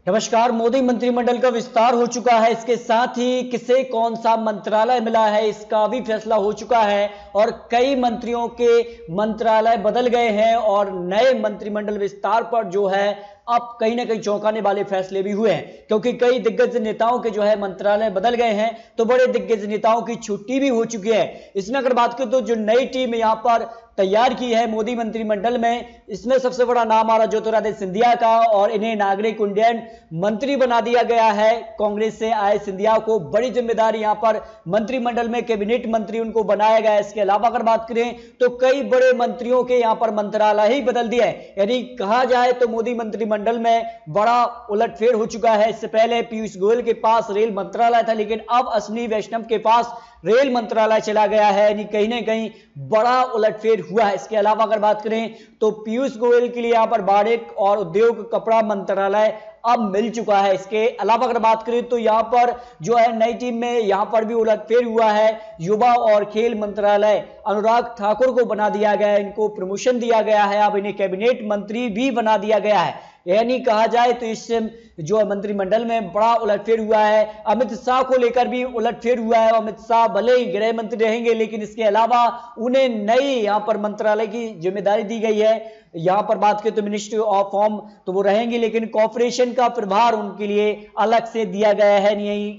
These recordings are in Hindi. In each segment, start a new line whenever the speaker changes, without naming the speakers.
नमस्कार। मोदी मंत्रिमंडल का विस्तार हो चुका है। इसके साथ ही किसे कौन सा मंत्रालय मिला है इसका भी फैसला हो चुका है और कई मंत्रियों के मंत्रालय बदल गए हैं और नए मंत्रिमंडल विस्तार पर जो है अब कहीं ना कहीं चौंकाने वाले फैसले भी हुए हैं, क्योंकि कई दिग्गज नेताओं के जो है मंत्रालय बदल गए हैं तो बड़े दिग्गज नेताओं की छुट्टी भी हो चुकी है। इसमें अगर बात करें तो जो नई टीम यहां पर तैयार की है मोदी मंत्रिमंडल में, इसमें सबसे बड़ा नाम आ रहा ज्योतिरादित्य सिंधिया का और इन्हें नागरिक उड्डयन मंत्री बना दिया गया है। कांग्रेस से आए सिंधिया को बड़ी जिम्मेदारी यहां पर मंत्रिमंडल में कैबिनेट मंत्री उनको बनाया गया है। इसके अलावा अगर बात करें तो कई बड़े मंत्रियों के यहां पर मंत्रालय ही बदल दिए हैं, यानी कहा जाए तो मोदी मंत्रिमंडल में बड़ा उलटफेर हो चुका है। इससे पहले पीयूष गोयल के पास रेल मंत्रालय था, लेकिन अब अश्विनी वैष्णव के पास रेल मंत्रालय चला गया है, यानी कहीं ना कहीं बड़ा उलटफेर हुआ है। इसके अलावा अगर बात करें तो पीयूष गोयल के लिए यहां पर वाणिज्य और उद्योग कपड़ा मंत्रालय अब मिल चुका है। इसके अलावा अगर बात करें तो यहां पर जो है नई टीम में यहां पर भी उलटफेर हुआ है। युवा और खेल मंत्रालय अनुराग ठाकुर को बना दिया गया है, इनको प्रमोशन दिया गया है, अब इन्हें कैबिनेट मंत्री भी बना दिया गया है। यानी कहा जाए तो इस जो मंत्रिमंडल में बड़ा उलटफेर हुआ है। अमित शाह को लेकर भी उलटफेर हुआ है। अमित शाह भले ही गृह मंत्री रहेंगे, लेकिन इसके अलावा उन्हें नई यहां पर मंत्रालय की जिम्मेदारी दी गई है। यहां पर बात करें तो मिनिस्ट्री ऑफ होम तो वो रहेंगे, लेकिन कॉर्पोरेशन का प्रभार उनके लिए अलग से दिया गया है।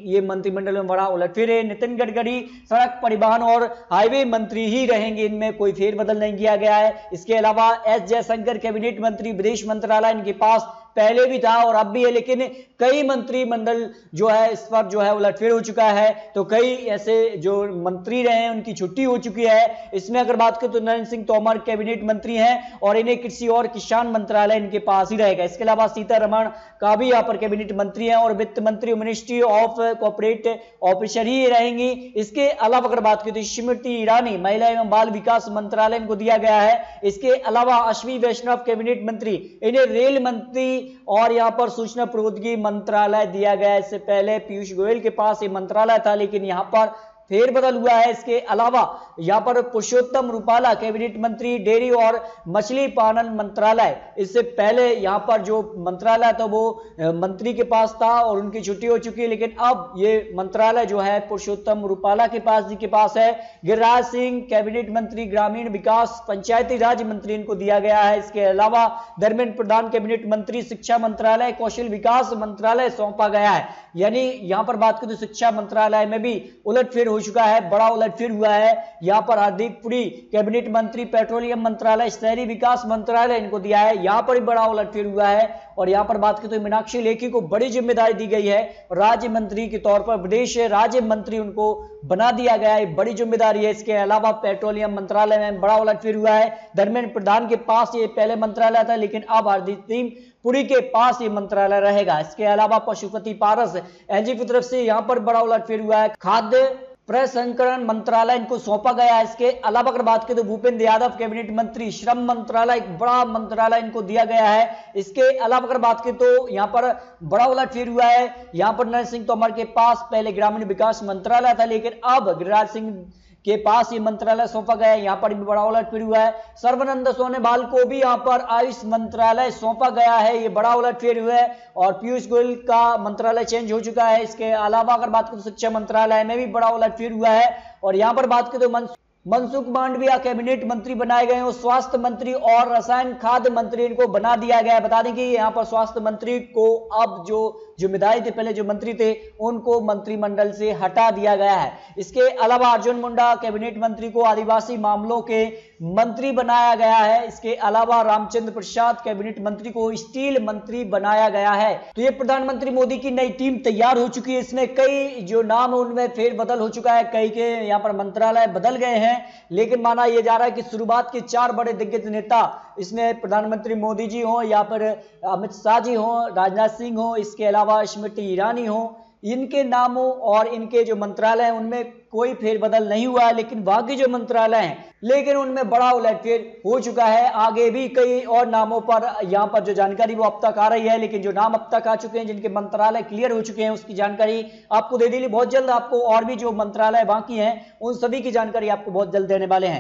ये मंत्रिमंडल में बड़ा उलटफेर है। नितिन गडकरी सड़क परिवहन और हाईवे मंत्री ही रहेंगे, इनमें कोई फेरबदल नहीं किया गया है। इसके अलावा एस जयशंकर कैबिनेट मंत्री विदेश मंत्रालय इनके पास पहले भी था और अब भी है, लेकिन कई मंत्रिमंडल जो है इस पर जो है उलटफेर हो चुका है। तो कई ऐसे जो मंत्री रहे हैं उनकी छुट्टी हो चुकी है। इसमें अगर बात करें तो नरेंद्र सिंह तोमर कैबिनेट मंत्री हैं और इन्हें कृषि और किसान मंत्रालय इनके पास ही रहेगा। इसके अलावा सीतारमण का भी यहाँ पर कैबिनेट मंत्री हैं और वित्त मंत्री मिनिस्ट्री ऑफ कॉर्पोरेट ऑफिसर ही रहेंगी। इसके अलावा अगर बात करें तो स्मृति ईरानी महिला एवं बाल विकास मंत्रालय इनको दिया गया है। इसके अलावा अश्विनी वैष्णव कैबिनेट मंत्री, इन्हें रेल मंत्री और यहां पर सूचना प्रौद्योगिकी मंत्रालय दिया गया है। इससे पहले पीयूष गोयल के पास ये मंत्रालय था, लेकिन यहां पर फेरबदल हुआ है। इसके अलावा यहां पर पुरुषोत्तम रूपाला कैबिनेट मंत्री डेयरी और मछली पालन मंत्रालय, इससे पहले यहां पर जो मंत्रालय था वो मंत्री के पास था और उनकी छुट्टी हो चुकी है, लेकिन अब ये मंत्रालय जो है पुरुषोत्तम रूपाला के पास है। गिरिराज सिंह कैबिनेट मंत्री ग्रामीण विकास पंचायती राज मंत्री इनको दिया गया है। इसके अलावा धर्मेंद्र प्रधान कैबिनेट मंत्री शिक्षा मंत्रालय कौशल विकास मंत्रालय सौंपा गया है। यानी यहां पर बात करें तो शिक्षा मंत्रालय में भी उलटफेर हो चुका है, बड़ा उलटफेर हुआ है। यहां पर हरदीप पुरी कैबिनेट मंत्री पेट्रोलियम मंत्रालय शहरी विकास मंत्रालय इनको दिया है, यहां पर भी बड़ा उलटफेर हुआ है। और यहां पर बात करें तो मीनाक्षी लेखी को बड़ी जिम्मेदारी दी गई है, राज्य मंत्री के तौर पर विदेश राज्य मंत्री उनको बना दिया गया है, बड़ी जिम्मेदारी है। इसके अलावा पेट्रोलियम मंत्रालय में बड़ा उलटफेर हुआ है। धर्मेंद्र प्रधान के पास ये पहले मंत्रालय था, लेकिन अब हरदीप पुरी के पास ये मंत्रालय रहेगा। इसके अलावा पशुपति पारस एनजीओ की तरफ से यहां पर बड़ा उलटफेर हुआ है। खाद्य प्रसंस्करण मंत्रालय इनको सौंपा गया है। इसके अलावा अगर बात करें तो भूपेंद्र यादव कैबिनेट मंत्री श्रम मंत्रालय, एक बड़ा मंत्रालय इनको दिया गया है। इसके अलावा अगर बात करें तो यहां पर बड़ा उलटफेर हुआ है। यहां पर नरेंद्र सिंह तोमर के पास पहले ग्रामीण विकास मंत्रालय था, लेकिन अब गिरिराज सिंह के पास ये मंत्रालय सौंपा गया है, यहां पर भी बड़ा उलटफेर हुआ है। सर्बानंद सोनोवाल को भी यहां पर आयुष मंत्रालय सौंपा गया है, ये बड़ा उलटफेर हुआ है। और पीयूष गोयल का मंत्रालय चेंज हो चुका है। इसके अलावा अगर बात करें तो शिक्षा मंत्रालय में भी बड़ा उलटफेर हुआ है। और यहां पर बात करें तो मनसुख मांडविया कैबिनेट मंत्री बनाए गए हैं। स्वास्थ्य मंत्री और रसायन खाद्य मंत्री इनको बना दिया गया है। बता दें कि यहां पर स्वास्थ्य मंत्री को अब जो जिम्मेदारी थी, पहले जो मंत्री थे उनको मंत्रिमंडल से हटा दिया गया है। इसके अलावा अर्जुन मुंडा कैबिनेट मंत्री को आदिवासी मामलों के मंत्री बनाया गया है। इसके अलावा रामचंद्र प्रसाद कैबिनेट मंत्री को स्टील मंत्री बनाया गया है। तो ये प्रधानमंत्री मोदी की नई टीम तैयार हो चुकी है। इसमें कई जो नाम है उनमें फेरबदल हो चुका है, कई के यहाँ पर मंत्रालय बदल गए हैं, लेकिन माना यह जा रहा है कि शुरुआत के 4 बड़े दिग्गज नेता, इसमें प्रधानमंत्री मोदी जी हो या फिर अमित शाह जी हो, राजनाथ सिंह हो, इसके अलावा स्मृति ईरानी हो, इनके नामों और इनके जो मंत्रालय हैं उनमें कोई फेरबदल नहीं हुआ है। लेकिन बाकी जो मंत्रालय हैं लेकिन उनमें बड़ा उलटफेर हो चुका है। आगे भी कई और नामों पर यहाँ पर जो जानकारी वो अब तक आ रही है, लेकिन जो नाम अब तक आ चुके हैं जिनके मंत्रालय क्लियर हो चुके हैं उसकी जानकारी आपको दे दी। बहुत जल्द आपको और भी जो मंत्रालय बाकी हैं उन सभी की जानकारी आपको बहुत जल्द देने वाले हैं।